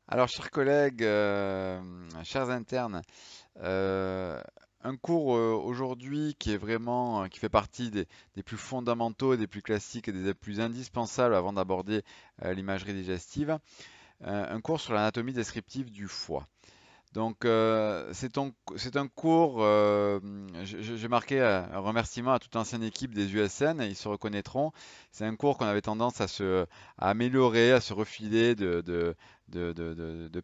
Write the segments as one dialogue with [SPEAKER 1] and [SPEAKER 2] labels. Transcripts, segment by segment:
[SPEAKER 1] Alors, chers collègues, chers internes, euh, un cours aujourd'hui qui est vraiment, qui fait partie des plus fondamentaux, des plus classiques et des plus indispensables avant d'aborder l'imagerie digestive, un cours sur l'anatomie descriptive du foie. Donc, c'est un cours, j'ai marqué un remerciement à toute l'ancienne équipe des USN, ils se reconnaîtront. C'est un cours qu'on avait tendance à améliorer, à se refiler de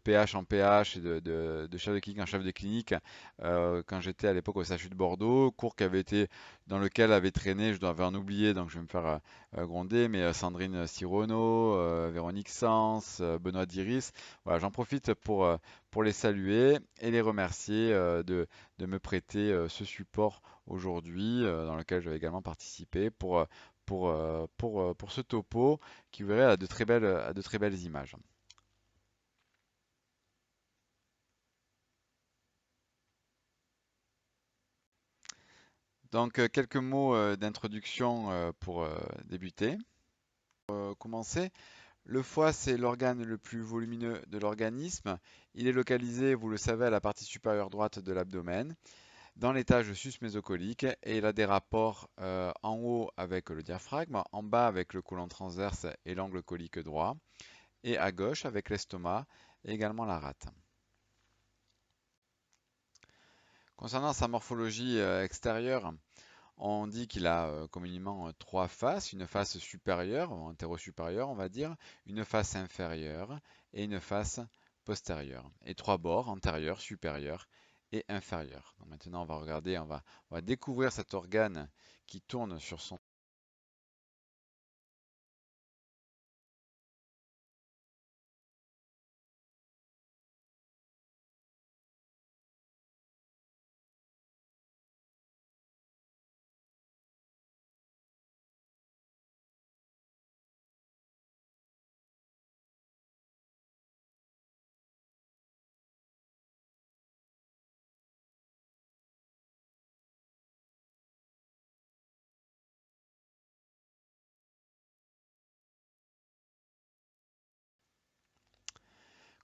[SPEAKER 1] PH en PH et de chef de clinique en chef de clinique quand j'étais à l'époque au CHU de Bordeaux. Cours qui avait été, dans lequel avait traîné, je dois en oublier, donc je vais me faire gronder, mais Sandrine Sirono, Véronique Sens, Benoît Diris. Voilà, j'en profite pour les saluer et les remercier de me prêter ce support aujourd'hui dans lequel je vais également participer pour ce topo qui verrait à de très belles images. Donc quelques mots d'introduction pour débuter. Commencer. Le foie, c'est l'organe le plus volumineux de l'organisme. Il est localisé, vous le savez, à la partie supérieure droite de l'abdomen, dans l'étage sus-mésocolique, et il a des rapports en haut avec le diaphragme, en bas avec le côlon transverse et l'angle colique droit, et à gauche avec l'estomac et également la rate. Concernant sa morphologie extérieure, on dit qu'il a communément trois faces, une face supérieure, ou antéro-supérieure on va dire, une face inférieure et une face postérieure, et trois bords, antérieur, supérieur et inférieur. Donc maintenant on va regarder, on va découvrir cet organe qui tourne sur son...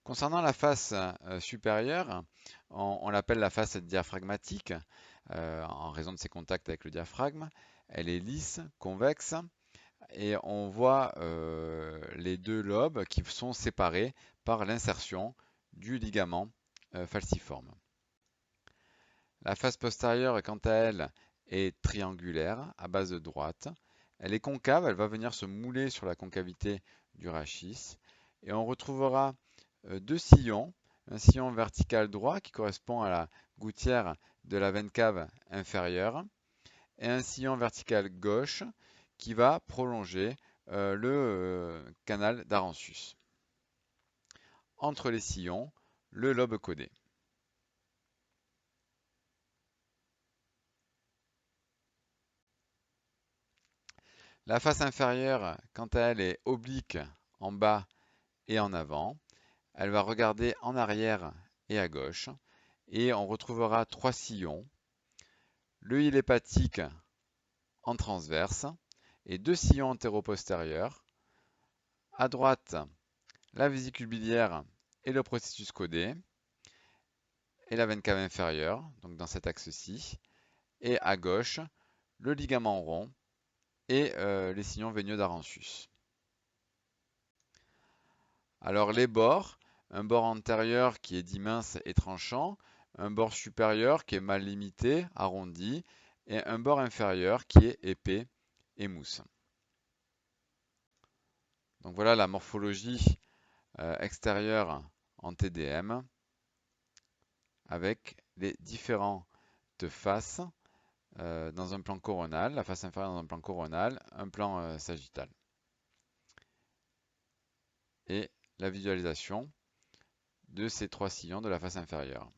[SPEAKER 1] Concernant la face supérieure, on l'appelle la face diaphragmatique en raison de ses contacts avec le diaphragme. Elle est lisse, convexe, et on voit les deux lobes qui sont séparés par l'insertion du ligament falciforme. La face postérieure, quant à elle, est triangulaire à base de droite. Elle est concave, elle va venir se mouler sur la concavité du rachis. Et on retrouvera deux sillons, un sillon vertical droit qui correspond à la gouttière de la veine cave inférieure et un sillon vertical gauche qui va prolonger le canal d'Arensus. Entre les sillons, le lobe caudé. La face inférieure, quant à elle, est oblique en bas et en avant. Elle va regarder en arrière et à gauche. Et on retrouvera trois sillons. Le île hépatique en transverse et deux sillons antéro-postérieurs. À droite, la vésicule biliaire et le processus caudé. Et la veine cave inférieure, donc dans cet axe-ci. Et à gauche, le ligament rond et les sillons veineux d'Arensus. Alors les bords, un bord antérieur qui est dit mince et tranchant, un bord supérieur qui est mal limité, arrondi, et un bord inférieur qui est épais et mousse. Donc voilà la morphologie extérieure en TDM avec les différentes faces dans un plan coronal, la face inférieure dans un plan coronal, un plan sagittal. Et la visualisation de ces trois sillons de la face inférieure.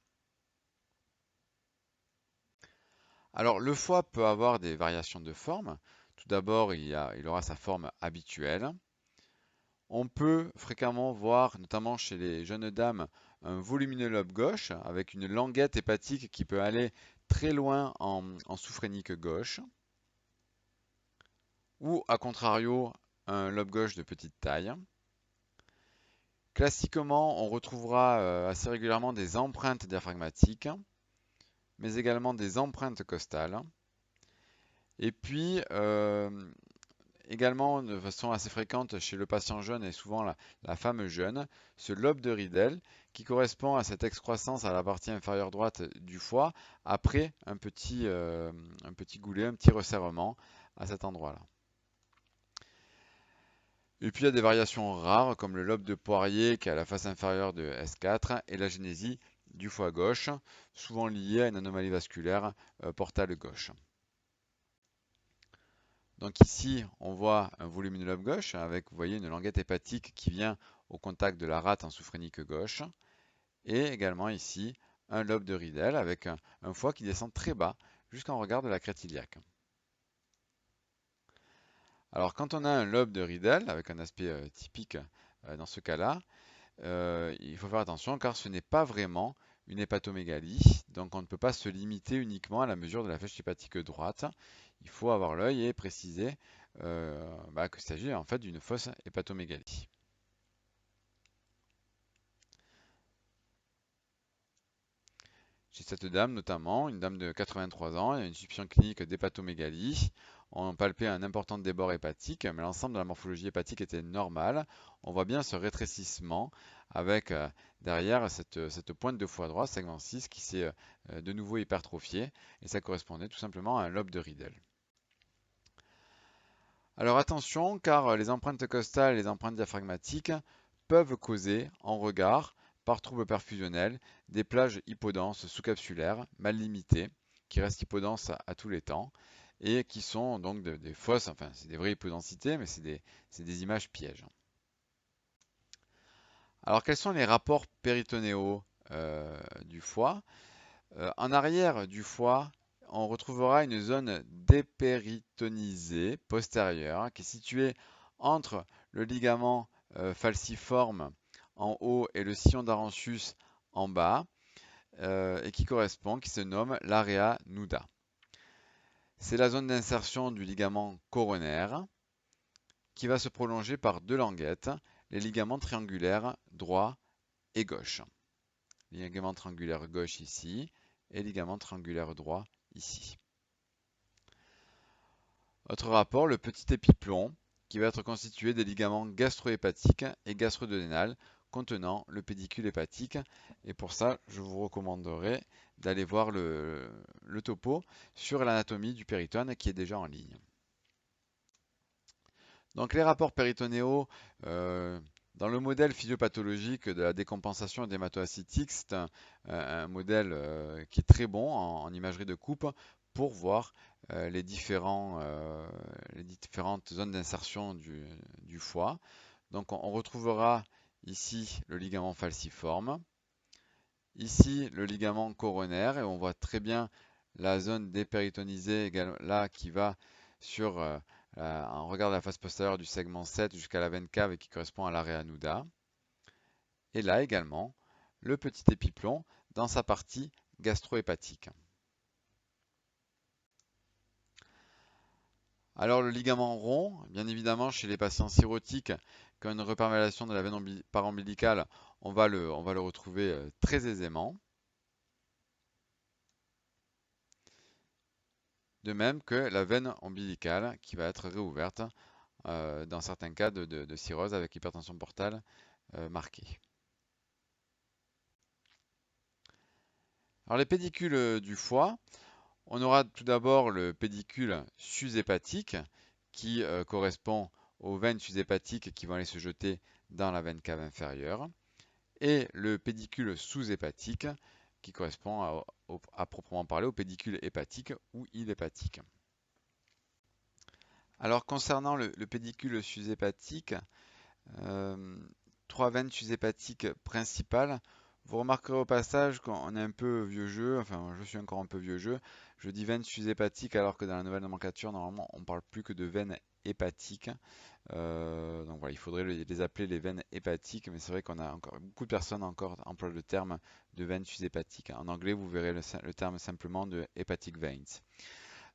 [SPEAKER 1] Alors, le foie peut avoir des variations de forme. Tout d'abord, il aura sa forme habituelle. On peut fréquemment voir, notamment chez les jeunes dames, un volumineux lobe gauche avec une languette hépatique qui peut aller très loin en sous-phrénique gauche. Ou, à contrario, un lobe gauche de petite taille. Classiquement, on retrouvera assez régulièrement des empreintes diaphragmatiques, mais également des empreintes costales. Et puis, également, de façon assez fréquente chez le patient jeune et souvent la femme jeune, ce lobe de Ridel qui correspond à cette excroissance à la partie inférieure droite du foie après un petit goulet, un petit resserrement à cet endroit-là. Et puis il y a des variations rares comme le lobe de Poirier qui est à la face inférieure de S4 et la génésie du foie gauche, souvent liée à une anomalie vasculaire portale gauche. Donc ici, on voit un volumineux lobe gauche avec, vous voyez, une languette hépatique qui vient au contact de la rate en soufrénique gauche. Et également ici, un lobe de Ridel avec un foie qui descend très bas jusqu'en regard de la crête iliaque. Alors quand on a un lobe de Ridel avec un aspect typique dans ce cas-là, il faut faire attention car ce n'est pas vraiment une hépatomégalie, donc on ne peut pas se limiter uniquement à la mesure de la flèche hépatique droite. Il faut avoir l'œil et préciser qu'il s'agit en fait d'une fausse hépatomégalie. Chez cette dame notamment, une dame de 83 ans, il y a une suspicion clinique d'hépatomégalie. On palpait un important débord hépatique, mais l'ensemble de la morphologie hépatique était normale. On voit bien ce rétrécissement avec derrière cette pointe de foie droit, segment 6, qui s'est de nouveau hypertrophié, et ça correspondait tout simplement à un lobe de Ridel. Alors attention, car les empreintes costales et les empreintes diaphragmatiques peuvent causer, en regard, par trouble perfusionnel, des plages hypodenses sous-capsulaires mal limitées, qui restent hypodenses à tous les temps, et qui sont donc des fausses, enfin c'est des vraies hypodensités, mais c'est des images pièges. Alors quels sont les rapports péritonéaux du foie? En arrière du foie, on retrouvera une zone dépéritonisée postérieure qui est située entre le ligament falciforme en haut et le sillon d'Arantius en bas et qui se nomme l'area nuda. C'est la zone d'insertion du ligament coronaire qui va se prolonger par deux languettes, les ligaments triangulaires droit et gauche. Ligament triangulaire gauche ici et ligament triangulaire droit ici. Autre rapport, le petit épiplomb, qui va être constitué des ligaments gastro-hépatiques et gastro-duodénal contenant le pédicule hépatique. Et pour ça, je vous recommanderais d'aller voir le topo sur l'anatomie du péritone qui est déjà en ligne. Donc les rapports péritonéaux, dans le modèle physiopathologique de la décompensation d'hématoacytique, c'est un modèle qui est très bon en imagerie de coupe pour voir les différentes zones d'insertion du foie. Donc on retrouvera ici le ligament falciforme, ici le ligament coronaire, et on voit très bien la zone dépéritonisée là qui va sur en regard de la face postérieure du segment 7 jusqu'à la veine cave et qui correspond à l'area nuda. Et là également, le petit épiplomb dans sa partie gastro-hépatique. Alors le ligament rond, bien évidemment chez les patients cirrhotiques qui ont une reperméation de la veine parombilicale, on va le retrouver très aisément. De même que la veine ombilicale qui va être réouverte dans certains cas de cirrhose avec hypertension portale marquée. Alors les pédicules du foie, on aura tout d'abord le pédicule sus-hépatique qui correspond aux veines sus-hépatiques qui vont aller se jeter dans la veine cave inférieure et le pédicule sous-hépatique qui correspond à proprement parler au pédicule hépatique ou hépatique. Alors concernant le pédicule sus-hépatique, trois veines sus-hépatiques principales. Vous remarquerez au passage qu'on est un peu vieux jeu, enfin je suis encore un peu vieux jeu. Je dis veines sus-hépatiques alors que dans la nouvelle nomenclature, normalement, on parle plus que de veines hépatiques. Donc voilà, il faudrait les appeler les veines hépatiques, mais c'est vrai qu'on a encore beaucoup de personnes encore emploient le terme de veines sus-hépatiques. En anglais, vous verrez le terme simplement de hepatic veins.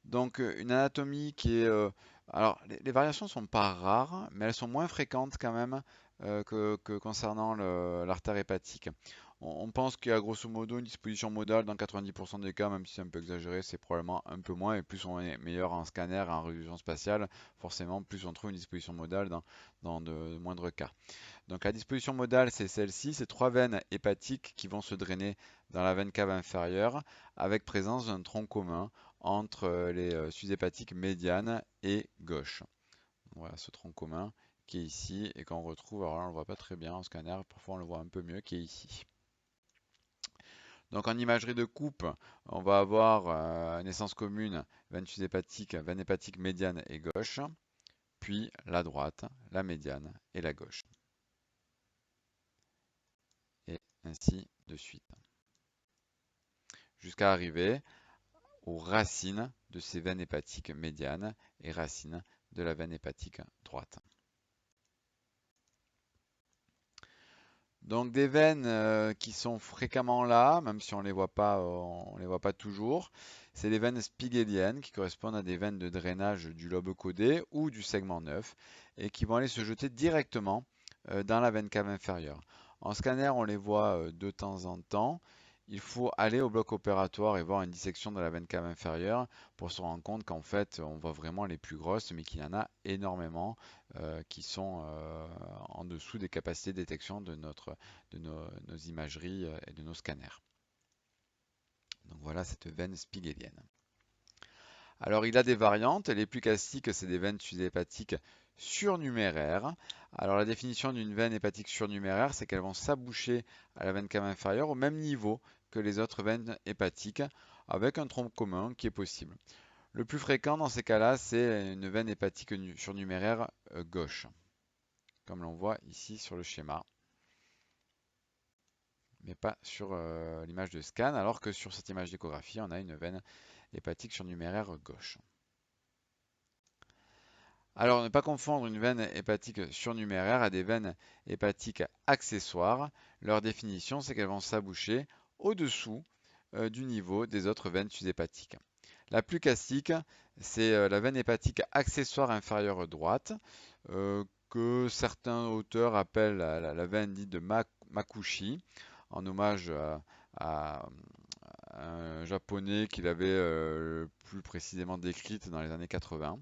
[SPEAKER 1] Donc une anatomie qui est... alors les variations sont pas rares, mais elles sont moins fréquentes quand même que concernant l'artère hépatique. On pense qu'il y a grosso modo une disposition modale dans 90% des cas, même si c'est un peu exagéré, c'est probablement un peu moins. Et plus on est meilleur en scanner et en résolution spatiale, forcément plus on trouve une disposition modale dans de moindres cas. Donc la disposition modale, c'est celle-ci, c'est trois veines hépatiques qui vont se drainer dans la veine cave inférieure avec présence d'un tronc commun entre les suies hépatiques médiane et gauche. Voilà ce tronc commun qui est ici et qu'on retrouve, alors là on ne le voit pas très bien en scanner, parfois on le voit un peu mieux, qui est ici. Donc en imagerie de coupe, on va avoir naissance commune, veine suisse hépatique, veine hépatique médiane et gauche, puis la droite, la médiane et la gauche. Et ainsi de suite. Jusqu'à arriver aux racines de ces veines hépatiques médianes et racines de la veine hépatique droite. Donc des veines qui sont fréquemment là, même si on les voit pas toujours, c'est les veines spigéliennes qui correspondent à des veines de drainage du lobe caudé ou du segment 9 et qui vont aller se jeter directement dans la veine cave inférieure. En scanner, on les voit de temps en temps. Il faut aller au bloc opératoire et voir une dissection de la veine cave inférieure pour se rendre compte qu'en fait, on voit vraiment les plus grosses, mais qu'il y en a énormément qui sont en dessous des capacités de détection de nos imageries et de nos scanners. Donc voilà cette veine spigélienne. Alors il a des variantes, les plus classiques c'est des veines hépatiques surnuméraires. Alors la définition d'une veine hépatique surnuméraire, c'est qu'elles vont s'aboucher à la veine cave inférieure au même niveau que les autres veines hépatiques, avec un tronc commun qui est possible. Le plus fréquent dans ces cas-là, c'est une veine hépatique surnuméraire gauche, comme l'on voit ici sur le schéma, mais pas sur l'image de scan, alors que sur cette image d'échographie, on a une veine hépatique surnuméraire gauche. Alors, ne pas confondre une veine hépatique surnuméraire à des veines hépatiques accessoires. Leur définition, c'est qu'elles vont s'aboucher au-dessous du niveau des autres veines sushépatiques. La plus classique, c'est la veine hépatique accessoire inférieure droite, que certains auteurs appellent la veine dite de Makushi, en hommage à un japonais qu'il avait plus précisément décrite dans les années 80.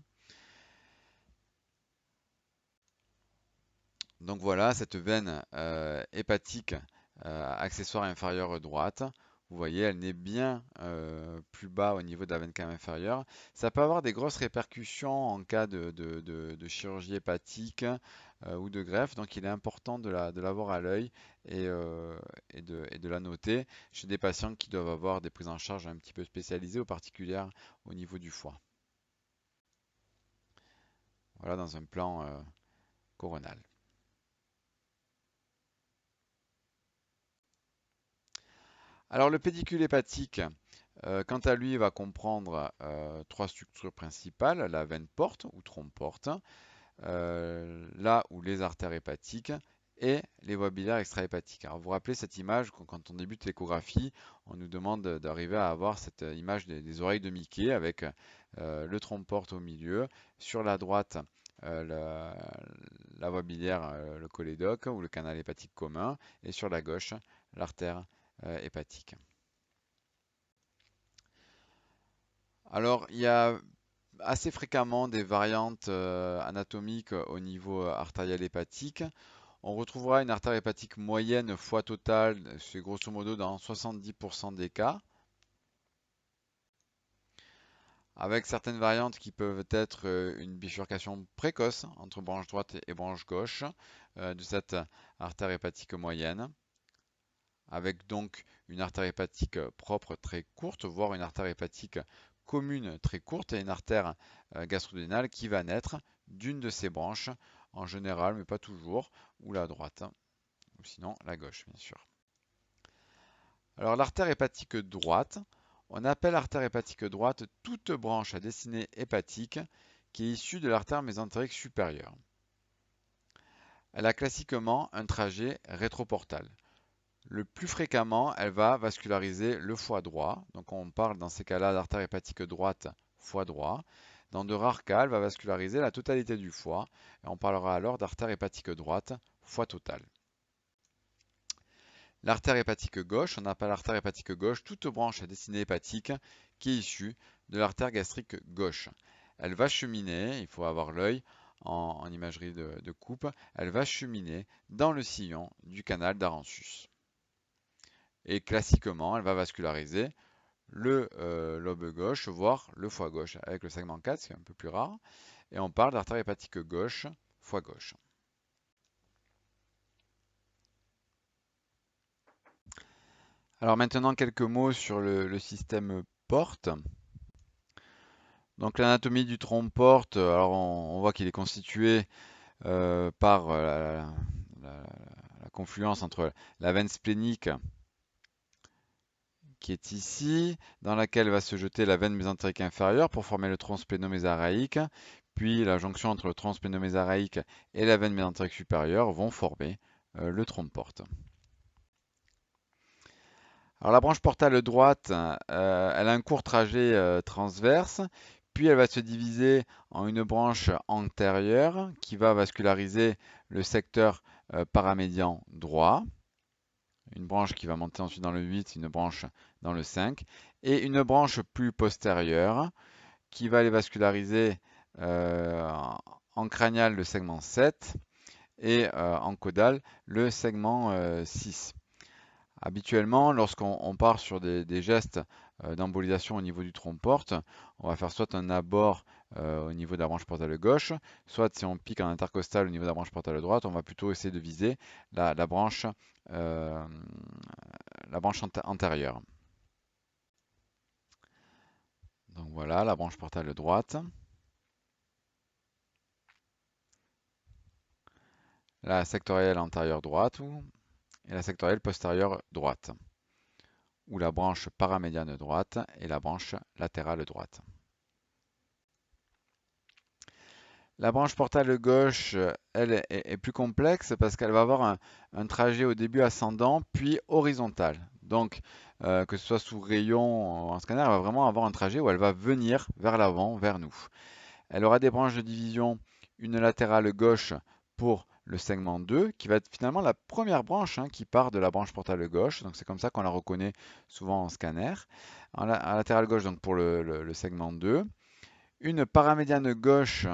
[SPEAKER 1] Donc voilà, cette veine hépatique accessoire inférieure droite, vous voyez, elle n'est bien plus bas au niveau de la veine cave inférieure. Ça peut avoir des grosses répercussions en cas de chirurgie hépatique ou de greffe, donc il est important de l'avoir à l'œil et de la noter chez des patients qui doivent avoir des prises en charge un petit peu spécialisées ou particulières au niveau du foie. Voilà, dans un plan coronal. Alors le pédicule hépatique, quant à lui, va comprendre trois structures principales, la veine porte ou trompe porte, là où les artères hépatiques et les voies biliaires extrahépatiques. Alors vous vous rappelez cette image, quand on débute l'échographie, on nous demande d'arriver à avoir cette image des oreilles de Mickey avec le trompe porte au milieu, sur la droite la voie biliaire, le cholédoque ou le canal hépatique commun, et sur la gauche l'artère hépatique. Alors, il y a assez fréquemment des variantes anatomiques au niveau artériel hépatique. On retrouvera une artère hépatique moyenne foie total, c'est grosso modo dans 70% des cas, avec certaines variantes qui peuvent être une bifurcation précoce entre branche droite et branche gauche de cette artère hépatique moyenne, avec donc une artère hépatique propre très courte, voire une artère hépatique commune très courte et une artère gastro-duodénale qui va naître d'une de ces branches, en général, mais pas toujours, ou la droite, ou sinon la gauche, bien sûr. Alors l'artère hépatique droite, on appelle artère hépatique droite toute branche à destinée hépatique qui est issue de l'artère mésentérique supérieure. Elle a classiquement un trajet rétroportal. Le plus fréquemment, elle va vasculariser le foie droit. Donc on parle dans ces cas-là d'artère hépatique droite, foie droit. Dans de rares cas, elle va vasculariser la totalité du foie. Et on parlera alors d'artère hépatique droite, fois total. L'artère hépatique gauche, on appelle l'artère hépatique gauche toute branche à destinée hépatique qui est issue de l'artère gastrique gauche. Elle va cheminer, il faut avoir l'œil en imagerie de coupe, elle va cheminer dans le sillon du canal d'Arensus. Et classiquement, elle va vasculariser le lobe gauche, voire le foie gauche, avec le segment 4, c'est un peu plus rare. Et on parle d'artère hépatique gauche, foie gauche. Alors maintenant, quelques mots sur le système porte. Donc l'anatomie du tronc porte, alors on voit qu'il est constitué par la confluence entre la veine splénique qui est ici, dans laquelle va se jeter la veine mésentérique inférieure pour former le tronc splénomésaraïque, puis la jonction entre le tronc splénomésaraïque et la veine mésentérique supérieure vont former le tronc porte. Alors la branche portale droite, elle a un court trajet transverse, puis elle va se diviser en une branche antérieure qui va vasculariser le secteur paramédian droit, une branche qui va monter ensuite dans le 8, une branche dans le 5, et une branche plus postérieure qui va aller vasculariser en cranial le segment 7 et en caudal le segment 6. Habituellement, lorsqu'on part sur des gestes d'embolisation au niveau du tronc porte, on va faire soit un abord au niveau de la branche portale gauche, soit si on pique en intercostal au niveau de la branche portale droite, on va plutôt essayer de viser la branche antérieure. Donc voilà, la branche portale droite. La sectorielle antérieure droite et la sectorielle postérieure droite, ou la branche paramédiane droite et la branche latérale droite. La branche portale gauche, elle est plus complexe parce qu'elle va avoir un trajet au début ascendant puis horizontal. Donc, que ce soit sous rayon ou en scanner, elle va vraiment avoir un trajet où elle va venir vers l'avant, vers nous. Elle aura des branches de division, une latérale gauche pour le segment 2, qui va être finalement la première branche qui part de la branche portale gauche. Donc c'est comme ça qu'on la reconnaît souvent en scanner. En latérale gauche, donc pour le segment 2. Une paramédiane gauche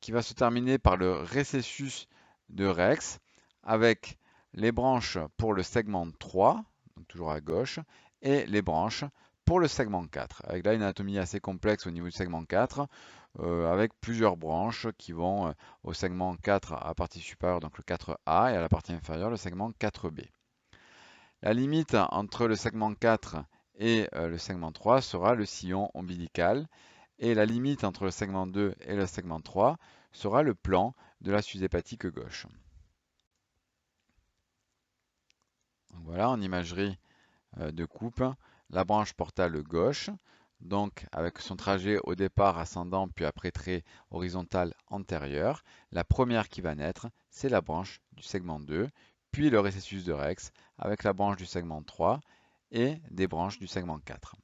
[SPEAKER 1] qui va se terminer par le récessus de Rex, avec les branches pour le segment 3, donc toujours à gauche, et les branches pour le segment 4, avec là une anatomie assez complexe au niveau du segment 4, avec plusieurs branches qui vont au segment 4 à la partie supérieure, donc le 4A, et à la partie inférieure, le segment 4B. La limite entre le segment 4 et le segment 3 sera le sillon ombilical, et la limite entre le segment 2 et le segment 3 sera le plan de la suze hépatique gauche. Donc voilà, en imagerie de coupe, la branche portale gauche, donc avec son trajet au départ ascendant puis après trait horizontal antérieur. La première qui va naître, c'est la branche du segment 2, puis le récessus de Rex avec la branche du segment 3 et des branches du segment 4.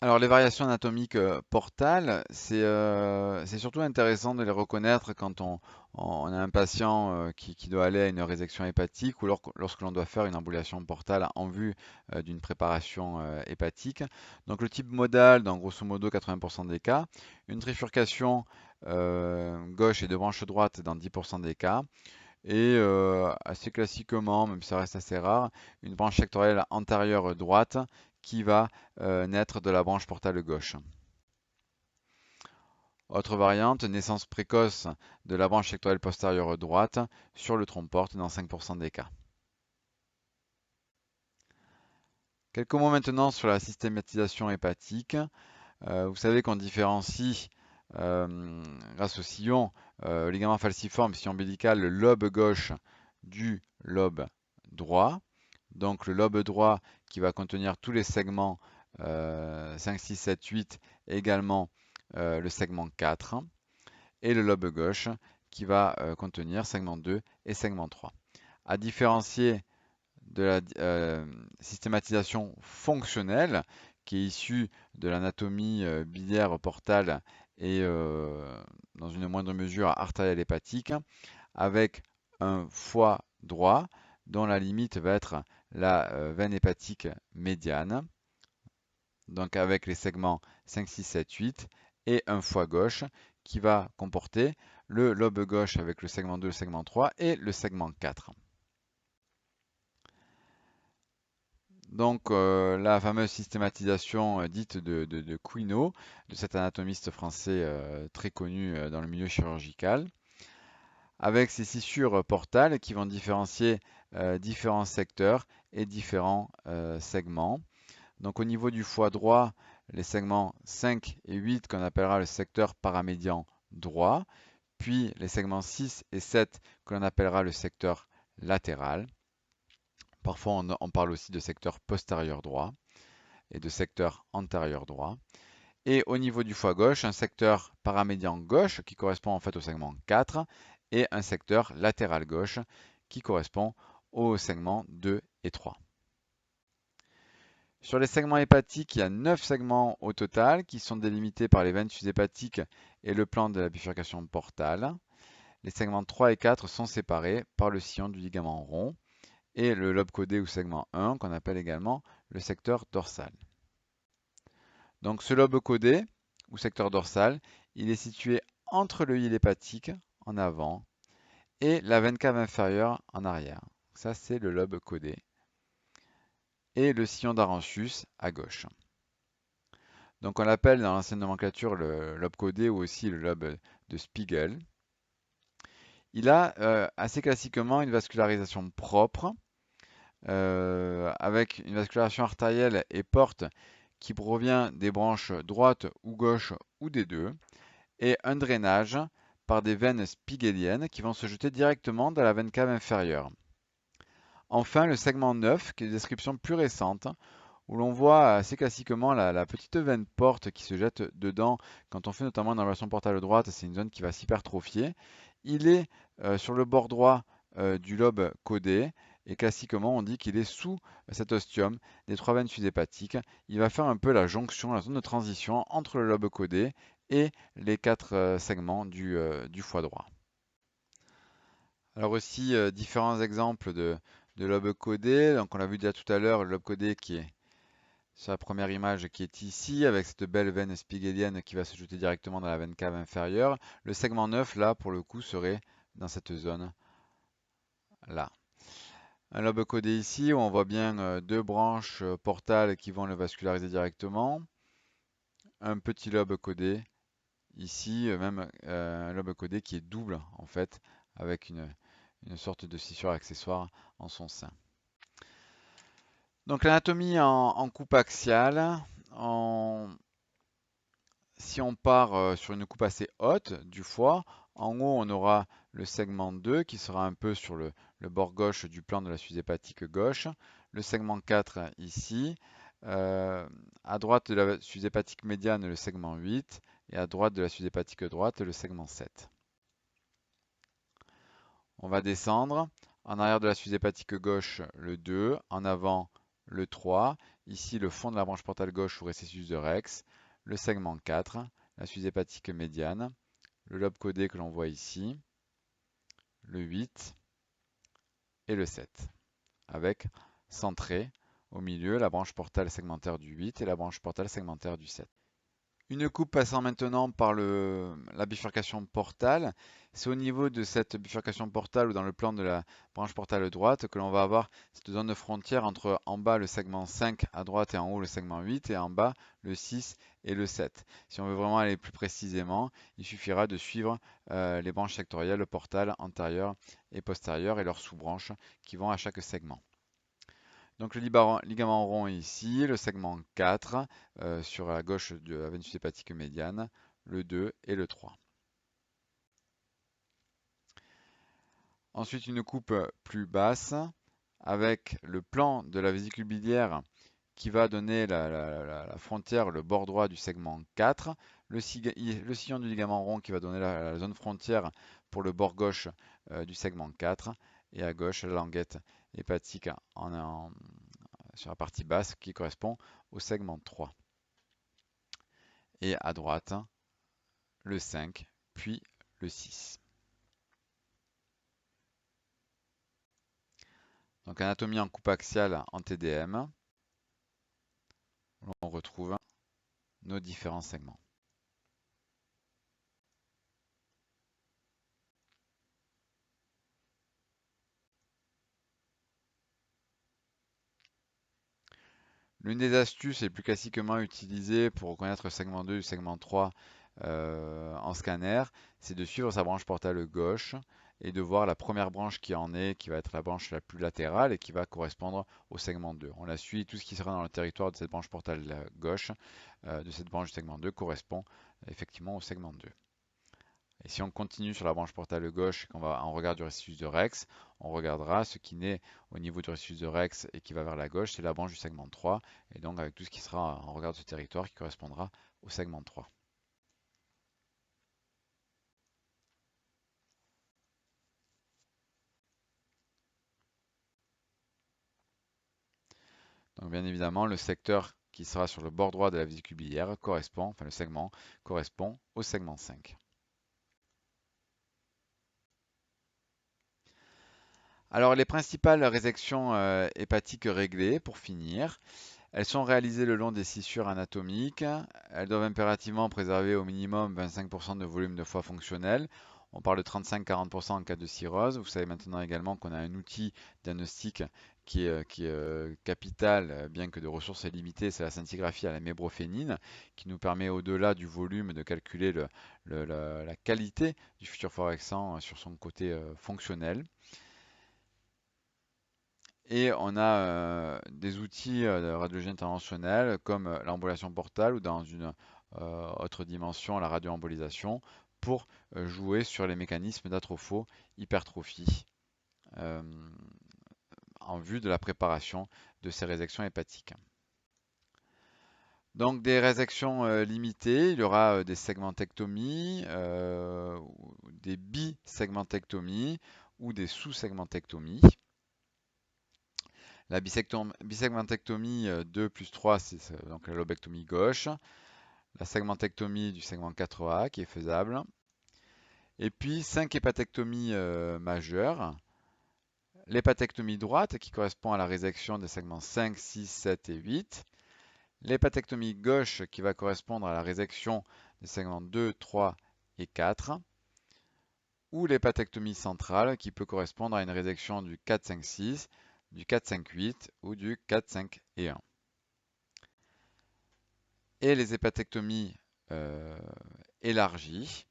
[SPEAKER 1] Alors les variations anatomiques portales, c'est surtout intéressant de les reconnaître quand on a un patient qui doit aller à une résection hépatique ou lorsque l'on doit faire une ambulation portale en vue d'une préparation hépatique. Donc le type modal, dans grosso modo 80% des cas, une trifurcation gauche et de branche droite dans 10% des cas, et assez classiquement, même si ça reste assez rare, une branche sectorielle antérieure droite qui va naître de la branche portale gauche. Autre variante, naissance précoce de la branche sectorielle postérieure droite sur le tronc porte dans 5% des cas. Quelques mots maintenant sur la systématisation hépatique. Vous savez qu'on différencie grâce au sillon, ligament falciforme, sillon ombilical, le lobe gauche du lobe droit. Donc le lobe droit qui va contenir tous les segments 5, 6, 7, 8, et également le segment 4. Et le lobe gauche qui va contenir segment 2 et segment 3. À différencier de la systématisation fonctionnelle qui est issue de l'anatomie biliaire portale et dans une moindre mesure artérielle hépatique, avec un foie droit dont la limite va être la veine hépatique médiane, donc avec les segments 5, 6, 7, 8, et un foie gauche qui va comporter le lobe gauche avec le segment 2, le segment 3 et le segment 4. Donc la fameuse systématisation dite de Quinault, de cet anatomiste français très connu dans le milieu chirurgical, avec ces scissures portales qui vont différencier différents secteurs et différents segments. Donc au niveau du foie droit, les segments 5 et 8 qu'on appellera le secteur paramédian droit, puis les segments 6 et 7 que l'on appellera le secteur latéral. Parfois on parle aussi de secteur postérieur droit et de secteur antérieur droit. Et au niveau du foie gauche, un secteur paramédian gauche qui correspond en fait au segment 4 et un secteur latéral gauche qui correspond aux segments 2 et 3. Sur les segments hépatiques, il y a 9 segments au total qui sont délimités par les veines hépatiques et le plan de la bifurcation portale. Les segments 3 et 4 sont séparés par le sillon du ligament rond et le lobe codé ou segment 1 qu'on appelle également le secteur dorsal. Donc ce lobe codé ou secteur dorsal, il est situé entre le hile hépatique en avant et la veine cave inférieure en arrière. Ça c'est le lobe codé. Et le sillon d'Arencius à gauche. Donc on l'appelle dans l'ancienne nomenclature le lobe codé ou aussi le lobe de Spiegel. Il a assez classiquement une vascularisation propre avec une vascularisation artérielle et porte qui provient des branches droite ou gauche ou des deux et un drainage par des veines spigeliennes qui vont se jeter directement dans la veine cave inférieure. Enfin, le segment 9, qui est une description plus récente, où l'on voit assez classiquement la petite veine porte qui se jette dedans quand on fait notamment une inversion portale droite, c'est une zone qui va s'hypertrophier. Il est sur le bord droit du lobe codé et classiquement on dit qu'il est sous cet ostium des trois veines sudhépatiques. Il va faire un peu la jonction, la zone de transition entre le lobe codé et les quatre segments du foie droit. Alors aussi différents exemples de lobe codé. Donc on l'a vu déjà tout à l'heure, le lobe codé qui est sur la première image qui est ici, avec cette belle veine spigelienne qui va se jeter directement dans la veine cave inférieure. Le segment 9, là, pour le coup, serait dans cette zone-là. Un lobe codé ici, où on voit bien deux branches portales qui vont le vasculariser directement. Un petit lobe codé ici, même un lobe codé qui est double, en fait, avec une sorte de scissure accessoire en son sein. Donc l'anatomie en coupe axiale, si on part sur une coupe assez haute du foie, en haut on aura le segment 2 qui sera un peu sur le bord gauche du plan de la suite hépatique gauche, le segment 4 ici, à droite de la suite hépatique médiane le segment 8 et à droite de la suite hépatique droite le segment 7. On va descendre, en arrière de la suite hépatique gauche le 2, en avant le 3, ici le fond de la branche portale gauche ou récessus de Rex, le segment 4, la suite hépatique médiane, le lobe codé que l'on voit ici, le 8 et le 7, avec centré au milieu la branche portale segmentaire du 8 et la branche portale segmentaire du 7. Une coupe passant maintenant par la bifurcation portale, c'est au niveau de cette bifurcation portale ou dans le plan de la branche portale droite que l'on va avoir cette zone de frontière entre en bas le segment 5 à droite et en haut le segment 8 et en bas le 6 et le 7. Si on veut vraiment aller plus précisément, il suffira de suivre les branches sectorielles portales antérieures et postérieures et leurs sous-branches qui vont à chaque segment. Donc le ligament rond ici, le segment 4 sur la gauche de la veine hépatique médiane, le 2 et le 3. Ensuite une coupe plus basse avec le plan de la vésicule biliaire qui va donner la frontière, le bord droit du segment 4, le sillon du ligament rond qui va donner la zone frontière pour le bord gauche du segment 4 et à gauche la languette hépatique sur la partie basse qui correspond au segment 3. Et à droite, le 5, puis le 6. Donc anatomie en coupe axiale en TDM, on retrouve nos différents segments. L'une des astuces les plus classiquement utilisées pour reconnaître le segment 2 du segment 3 en scanner, c'est de suivre sa branche portale gauche et de voir la première branche qui en est, qui va être la branche la plus latérale et qui va correspondre au segment 2. On la suit, tout ce qui sera dans le territoire de cette branche portale gauche, de cette branche du segment 2, correspond effectivement au segment 2. Et si on continue sur la branche portale gauche et qu'on va en regard du réticus de Rex, on regardera ce qui naît au niveau du réticus de Rex et qui va vers la gauche, c'est la branche du segment 3, et donc avec tout ce qui sera en regard de ce territoire qui correspondra au segment 3. Donc bien évidemment, le secteur qui sera sur le bord droit de la vésicule biliaire correspond, enfin le segment correspond au segment 5. Alors les principales résections hépatiques réglées, pour finir, elles sont réalisées le long des scissures anatomiques. Elles doivent impérativement préserver au minimum 25% de volume de foie fonctionnel. On parle de 35-40% en cas de cirrhose. Vous savez maintenant également qu'on a un outil diagnostique qui est capital, bien que de ressources limitées, c'est la scintigraphie à la mébrophénine, qui nous permet au-delà du volume de calculer la qualité du futur foie récent sur son côté fonctionnel. Et on a des outils de radiologie interventionnelle comme l'ambulation portale ou dans une autre dimension, la radioembolisation, pour jouer sur les mécanismes d'atropho-hypertrophie euh, en vue de la préparation de ces résections hépatiques. Donc des résections limitées, il y aura des segmentectomies, des bisegmentectomies ou des sous-segmentectomies. La bisegmentectomie 2 plus 3, c'est donc la lobectomie gauche. La segmentectomie du segment 4A qui est faisable. Et puis 5 hépatectomies majeures. L'hépatectomie droite qui correspond à la résection des segments 5, 6, 7 et 8. L'hépatectomie gauche qui va correspondre à la résection des segments 2, 3 et 4. Ou l'hépatectomie centrale qui peut correspondre à une résection du 4, 5, 6, du 4, 5, 8 ou du 4, 5 et 1. Et les hépatectomies élargies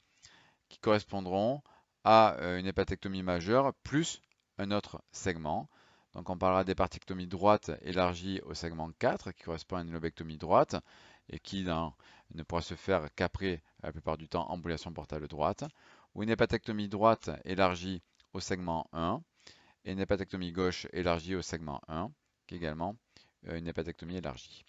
[SPEAKER 1] qui correspondront à une hépatectomie majeure plus un autre segment. Donc on parlera d'hépatectomie droite élargie au segment 4 qui correspond à une lobectomie droite et qui ne pourra se faire qu'après, la plupart du temps, ambulation portale droite, ou une hépatectomie droite élargie au segment 1 et une hépatectomie gauche élargie au segment 1 qui est également une hépatectomie élargie.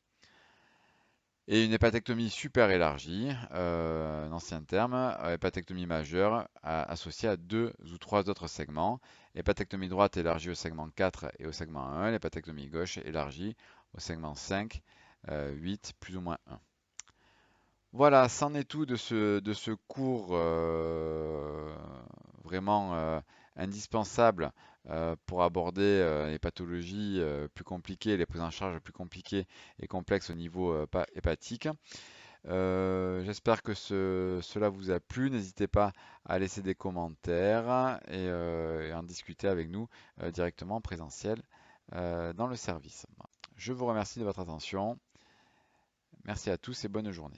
[SPEAKER 1] Et une hépatectomie super élargie, un ancien terme, hépatectomie majeure associée à 2 ou 3 autres segments. Hépatectomie droite élargie au segment 4 et au segment 1, l'hépatectomie gauche élargie au segment 5, 8, plus ou moins 1. Voilà, c'en est tout de ce cours vraiment indispensable pour aborder les pathologies plus compliquées, les prises en charge plus compliquées et complexes au niveau hépatique. J'espère que cela vous a plu. N'hésitez pas à laisser des commentaires et en discuter avec nous directement en présentiel dans le service. Je vous remercie de votre attention. Merci à tous et bonne journée.